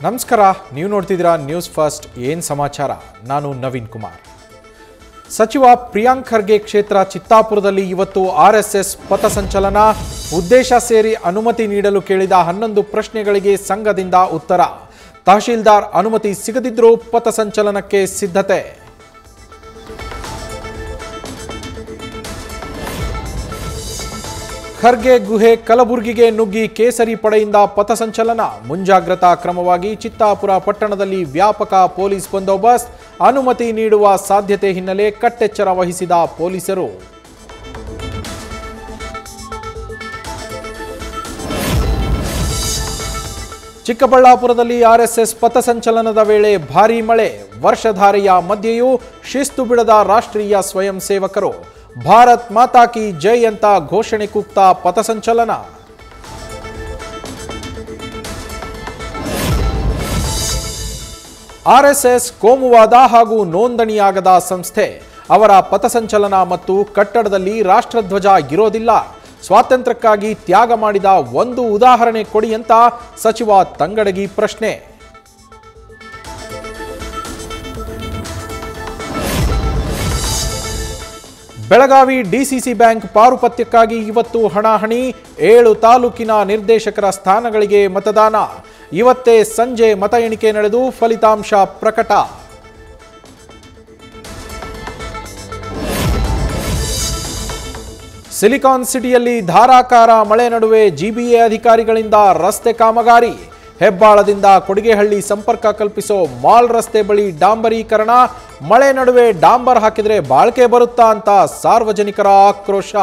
ನಮಸ್ಕಾರ, ನೀವು ನೋಡ್ತಿದ್ದೀರಾ ನ್ಯೂಸ್ ಫಸ್ಟ್. ಏನು ಸಮಾಚಾರ? ನಾನು ನವೀನ್ ಕುಮಾರ್. ಸಚಿವ ಪ್ರಿಯಾಂಕ್ ಖರ್ಗೆ ಕ್ಷೇತ್ರ ಚಿತ್ತಾಪುರದಲ್ಲಿ ಇವತ್ತು ಆರ್ಎಸ್ಎಸ್ ಪಥಸಂಚಲನ. ಉದ್ದೇಶ ಸೇರಿ ಅನುಮತಿ ನೀಡಲು ಕೇಳಿದ 11 ಪ್ರಶ್ನೆಗಳಿಗೆ ಸಂಘದಿಂದ ಉತ್ತರ. ತಹಶೀಲ್ದಾರ್ ಅನುಮತಿ ಸಿಗದಿದ್ದರೂ ಪಥಸಂಚಲನಕ್ಕೆ ಸಿದ್ಧತೆ. ಖರ್ಗೆ ಗುಹೆ ಕಲಬುರಗಿಗೆ ನುಗ್ಗಿ ಕೇಸರಿ ಪಡೆಯಿಂದ ಪಥಸಂಚಲನ. ಮುಂಜಾಗ್ರತಾ ಕ್ರಮವಾಗಿ ಚಿತ್ತಾಪುರ ಪಟ್ಟಣದಲ್ಲಿ ವ್ಯಾಪಕ ಪೊಲೀಸ್ ಬಂದೋಬಸ್ತ್. ಅನುಮತಿ ನೀಡುವ ಸಾಧ್ಯತೆ ಹಿನ್ನೆಲೆ ಕಟ್ಟೆಚ್ಚರ ವಹಿಸಿದ ಪೊಲೀಸರು. ಚಿಕ್ಕಬಳ್ಳಾಪುರದಲ್ಲಿ ಆರ್ಎಸ್ಎಸ್ ಪಥಸಂಚಲನದ ವೇಳೆ ಭಾರೀ ಮಳೆ. ವರ್ಷಧಾರೆಯ ಮಧ್ಯೆಯೂ ಶಿಸ್ತು ಬಿಡದ ರಾಷ್ಟ್ರೀಯ ಸ್ವಯಂ ಸೇವಕರು. ಭಾರತ್ ಮಾತಾ ಕಿ ಜೈ ಅಂತ ಘೋಷಣೆ ಕೂಗ್ತಾ ಪಥಸಂಚಲನ. ಆರ್ಎಸ್ಎಸ್ ಕೋಮುವಾದ ಹಾಗೂ ನೋಂದಣಿಯಾಗದ ಸಂಸ್ಥೆ. ಅವರ ಪಥಸಂಚಲನ ಮತ್ತು ಕಟ್ಟಡದಲ್ಲಿ ರಾಷ್ಟ್ರಧ್ವಜ ಇರೋದಿಲ್ಲ. ಸ್ವಾತಂತ್ರ್ಯಕ್ಕಾಗಿ ತ್ಯಾಗ ಮಾಡಿದ ಒಂದು ಉದಾಹರಣೆ ಕೊಡಿ ಅಂತ ಸಚಿವ ತಂಗಡಗಿ ಪ್ರಶ್ನೆ. ಬೆಳಗಾವಿ ಡಿಸಿಸಿ ಬ್ಯಾಂಕ್ ಪಾರುಪತ್ಯಕ್ಕಾಗಿ ಇವತ್ತು ಹಣಾಹಣಿ. 7 ತಾಲೂಕಿನ ನಿರ್ದೇಶಕರ ಸ್ಥಾನಗಳಿಗೆ ಮತದಾನ. ಇವತ್ತೇ ಸಂಜೆ ಮತ ಎಣಿಕೆ ನಡೆದು ಫಲಿತಾಂಶ ಪ್ರಕಟ. ಸಿಲಿಕಾನ್ ಸಿಟಿಯಲ್ಲಿ ಧಾರಾಕಾರ ಮಳೆ ನಡುವೆ ಜಿಬಿಎ ಅಧಿಕಾರಿಗಳಿಂದ ರಸ್ತೆ ಕಾಮಗಾರಿ. ಹೆಬ್ಬಾಳದಿಂದ ಕೊಡಿಗೆಹಳ್ಳಿ ಸಂಪರ್ಕ ಕಲ್ಪಿಸೋ ಮಾಲ್ ರಸ್ತೆ ಬಳಿ ಡಾಂಬರೀಕರಣ. ಮಳೆ ನಡುವೆ ಡಾಂಬರ್ ಹಾಕಿದ್ರೆ ಬಾಳ್ಕೆ ಬರುತ್ತಾ ಅಂತ ಸಾರ್ವಜನಿಕರ ಆಕ್ರೋಶ.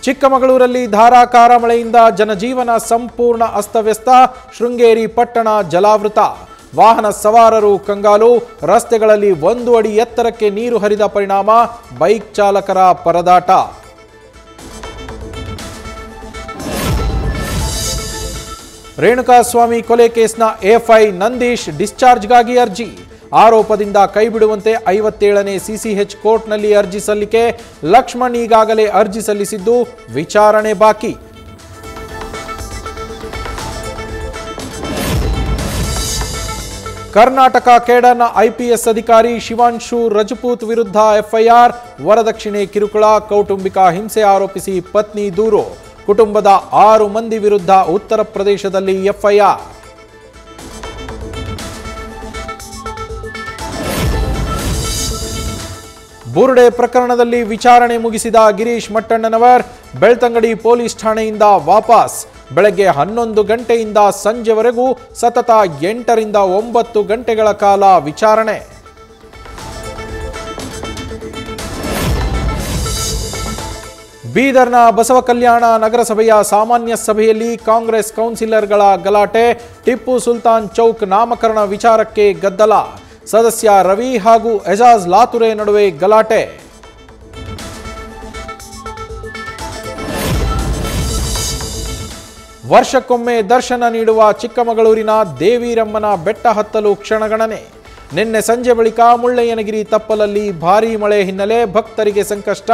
ಚಿಕ್ಕಮಗಳೂರಲ್ಲಿ ಧಾರಾಕಾರ ಮಳೆಯಿಂದ ಜನಜೀವನ ಸಂಪೂರ್ಣ ಅಸ್ತವ್ಯಸ್ತ. ಶೃಂಗೇರಿ ಪಟ್ಟಣ ಜಲಾವೃತ. ವಾಹನ ಸವಾರರು ಕಂಗಾಲು. ರಸ್ತೆಗಳಲ್ಲಿ 1 ಅಡಿ ಎತ್ತರಕ್ಕೆ ನೀರು ಹರಿದ ಪರಿಣಾಮ ಬೈಕ್ ಚಾಲಕರ ಪರದಾಟ. ರೇಣುಕಾಸ್ವಾಮಿ ಕೊಲೆ ಕೇಸ್ನ ಎಫ್ಐ ನಂದೀಶ್ ಡಿಸ್ಚಾರ್ಜ್ಗಾಗಿ ಅರ್ಜಿ. ಆರೋಪದಿಂದ ಕೈಬಿಡುವಂತೆ 57ನೇ ಸಿಸಿಎಚ್ ಕೋರ್ಟ್ನಲ್ಲಿ ಅರ್ಜಿ ಸಲ್ಲಿಕೆ. ಲಕ್ಷ್ಮಣ್ ಈಗಾಗಲೇ ಅರ್ಜಿ ಸಲ್ಲಿಸಿದ್ದು ವಿಚಾರಣೆ ಬಾಕಿ. ಕರ್ನಾಟಕ ಕೇಡರ್ನ ಐಪಿಎಸ್ ಅಧಿಕಾರಿ ಶಿವಾಂಶು ರಜಪೂತ್ ವಿರುದ್ಧ ಎಫ್ಐಆರ್. ವರದಕ್ಷಿಣೆ ಕಿರುಕುಳ, ಕೌಟುಂಬಿಕ ಹಿಂಸೆ ಆರೋಪಿಸಿ ಪತ್ನಿ ದೂರು. ಕುಟುಂಬದ 6 ಮಂದಿ ವಿರುದ್ಧ ಉತ್ತರ ಪ್ರದೇಶದಲ್ಲಿ ಎಫ್ಐಆರ್. ಬುರ್ಡೆ ಪ್ರಕರಣದಲ್ಲಿ ವಿಚಾರಣೆ ಮುಗಿಸಿದ ಗಿರೀಶ್ ಮಟ್ಟಣ್ಣನವರ್ ಬೆಳ್ತಂಗಡಿ ಪೊಲೀಸ್ ಠಾಣೆಯಿಂದ ವಾಪಸ್. ಬೆಳಗ್ಗೆ 11 ಗಂಟೆಯಿಂದ ಸಂಜೆವರೆಗೂ ಸತತ 8 ರಿಂದ 9 ಗಂಟೆಗಳ ಕಾಲ ವಿಚಾರಣೆ. ಬೀದರ್ನ ಬಸವಕಲ್ಯಾಣ ನಗರಸಭೆಯ ಸಾಮಾನ್ಯ ಸಭೆಯಲ್ಲಿ ಕಾಂಗ್ರೆಸ್ ಕೌನ್ಸಿಲರ್ಗಳ ಗಲಾಟೆ. ಟಿಪ್ಪು ಸುಲ್ತಾನ್ ಚೌಕ್ ನಾಮಕರಣ ವಿಚಾರಕ್ಕೆ ಗದ್ದಲ. ಸದಸ್ಯ ರವಿ ಹಾಗೂ ಎಜಾಜ್ ಲಾತುರೆ ನಡುವೆ ಗಲಾಟೆ. ವರ್ಷಕ್ಕೊಮ್ಮೆ ದರ್ಶನ ನೀಡುವ ಚಿಕ್ಕಮಗಳೂರಿನ ದೇವಿರಮ್ಮನ ಬೆಟ್ಟ ಹತ್ತಲು ಕ್ಷಣಗಣನೆ. ನಿನ್ನೆ ಸಂಜೆ ಬಳಿಕ ಮುಳ್ಳಯ್ಯನಗಿರಿ ತಪ್ಪಲಲ್ಲಿ ಭಾರೀ ಮಳೆ ಹಿನ್ನೆಲೆ ಭಕ್ತರಿಗೆ ಸಂಕಷ್ಟ.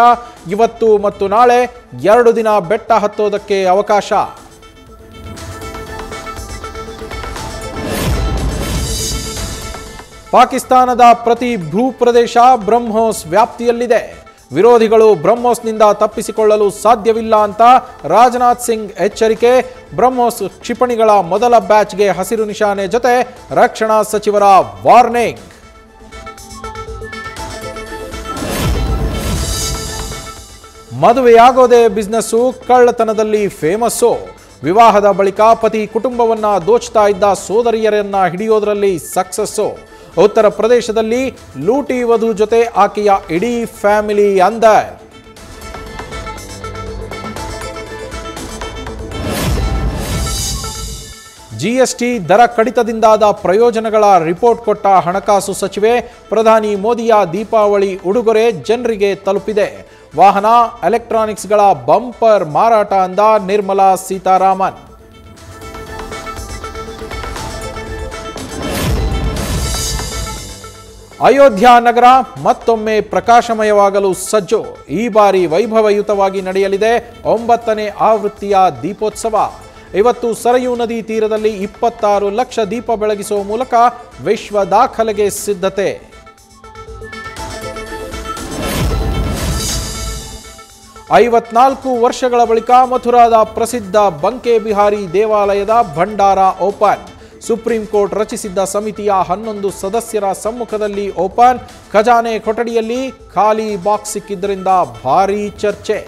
ಇವತ್ತು ಮತ್ತು ನಾಳೆ 2 ದಿನ ಬೆಟ್ಟ ಹತ್ತೋದಕ್ಕೆ ಅವಕಾಶ. ಪಾಕಿಸ್ತಾನದ ಪ್ರತಿ ಭೂಪ್ರದೇಶ ಬ್ರಹ್ಮೋಸ್ ವ್ಯಾಪ್ತಿಯಲ್ಲಿದೆ. ವಿರೋಧಿಗಳು ಬ್ರಹ್ಮೋಸ್ನಿಂದ ತಪ್ಪಿಸಿಕೊಳ್ಳಲು ಸಾಧ್ಯವಿಲ್ಲ ಅಂತ ರಾಜನಾಥ್ ಸಿಂಗ್ ಎಚ್ಚರಿಕೆ. ಬ್ರಹ್ಮೋಸ್ ಕ್ಷಿಪಣಿಗಳ ಮೊದಲ ಬ್ಯಾಚ್ಗೆ ಹಸಿರು ನಿಶಾನೆ ಜೊತೆ ರಕ್ಷಣಾ ಸಚಿವರ ವಾರ್ನಿಂಗ್. ಮದುವೆಯಾಗೋದೇ ಬಿಸ್ನೆಸ್ಸು, ಕಳ್ಳತನದಲ್ಲಿ ಫೇಮಸ್ಸು. ವಿವಾಹದ ಬಳಿಕ ಪತಿ ಕುಟುಂಬವನ್ನ ದೋಚ್ತಾ ಇದ್ದ ಸೋದರಿಯರನ್ನ ಹಿಡಿಯೋದ್ರಲ್ಲಿ ಸಕ್ಸಸ್ಸು. ಉತ್ತರ ಪ್ರದೇಶದಲ್ಲಿ ಲೂಟಿ ವಧು ಜೊತೆ ಆಕೆಯ ಇಡೀ ಫ್ಯಾಮಿಲಿ ಅಂದರ್. ಜಿಎಸ್ಟಿ ದರ ಕಡಿತದಿಂದಾದ ಪ್ರಯೋಜನಗಳ ರಿಪೋರ್ಟ್ ಕೊಟ್ಟ ಹಣಕಾಸು ಸಚಿವೆ. ಪ್ರಧಾನಿ ಮೋದಿಯ ದೀಪಾವಳಿ ಉಡುಗೊರೆ ಜನರಿಗೆ ತಲುಪಿದೆ. ವಾಹನ, ಎಲೆಕ್ಟ್ರಾನಿಕ್ಸ್ಗಳ ಬಂಪರ್ ಮಾರಾಟ ಅಂದ ನಿರ್ಮಲಾ ಸೀತಾರಾಮನ್. ಅಯೋಧ್ಯ ನಗರ ಮತ್ತೊಮ್ಮೆ ಪ್ರಕಾಶಮಯವಾಗಲು ಸಜ್ಜು. ಈ ಬಾರಿ ವೈಭವಯುತವಾಗಿ ನಡೆಯಲಿದೆ 9ನೇ ಆವೃತ್ತಿಯ ದೀಪೋತ್ಸವ. ಇವತ್ತು ಸರಯೂ ನದಿ ತೀರದಲ್ಲಿ 26 ಲಕ್ಷ ದೀಪ ಬೆಳಗಿಸುವ ಮೂಲಕ ವಿಶ್ವ ದಾಖಲೆಗೆ ಸಿದ್ಧತೆ. ವರ್ಷಗಳ ಬಳಿಕ ಮಥುರಾದ ಪ್ರಸಿದ್ಧ ಬಂಕೆ ಬಿಹಾರಿ ದೇವಾಲಯದ ಭಂಡಾರ ಓಪನ್. ಸುಪ್ರೀಂ ಕೋರ್ಟ್ ರಚಿಸಿದ್ದ ಸಮಿತಿಯ 11 ಸದಸ್ಯರ ಸಮ್ಮುಖದಲ್ಲಿ ಓಪನ್. ಖಜಾನೆ ಕೊಠಡಿಯಲ್ಲಿ ಖಾಲಿ ಬಾಕ್ಸ್ ಸಿಕ್ಕಿದ್ದರಿಂದ ಭಾರೀ ಚರ್ಚೆ.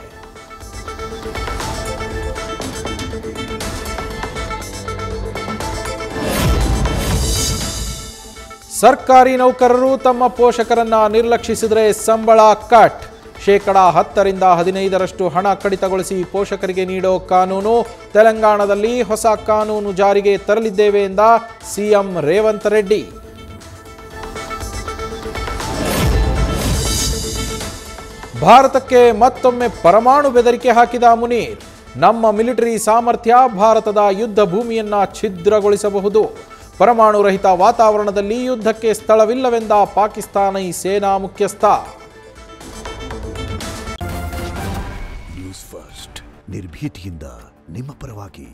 ಸರ್ಕಾರಿ ನೌಕರರು ತಮ್ಮ ಪೋಷಕರನ್ನ ನಿರ್ಲಕ್ಷಿಸಿದರೆ ಸಂಬಳ ಕಟ್. 10% 15% ಹಣ ಕಡಿತಗೊಳಿಸಿ ಪೋಷಕರಿಗೆ ನೀಡೋ ಕಾನೂನು. ತೆಲಂಗಾಣದಲ್ಲಿ ಹೊಸ ಕಾನೂನು ಜಾರಿಗೆ ತರಲಿದ್ದೇವೆ ಎಂದ ಸಿಎಂ ರೇವಂತ್ ರೆಡ್ಡಿ. ಭಾರತಕ್ಕೆ ಮತ್ತೊಮ್ಮೆ ಪರಮಾಣು ಬೆದರಿಕೆ ಹಾಕಿದ ಮುನೀರ್. ನಮ್ಮ ಮಿಲಿಟರಿ ಸಾಮರ್ಥ್ಯ ಭಾರತದ ಯುದ್ಧ ಭೂಮಿಯನ್ನ ಛಿದ್ರಗೊಳಿಸಬಹುದು. ಪರಮಾಣು ರಹಿತ ವಾತಾವರಣದಲ್ಲಿ ಯುದ್ಧಕ್ಕೆ ಸ್ಥಳವಿಲ್ಲವೆಂದ ಪಾಕಿಸ್ತಾನಿ ಸೇನಾ ಮುಖ್ಯಸ್ಥ. ನ್ಯೂಸ್ ಫಸ್ಟ್ ನಿರ್ಭೀತಿಯಿಂದ ನಿಮ್ಮ ಪರವಾಗಿ.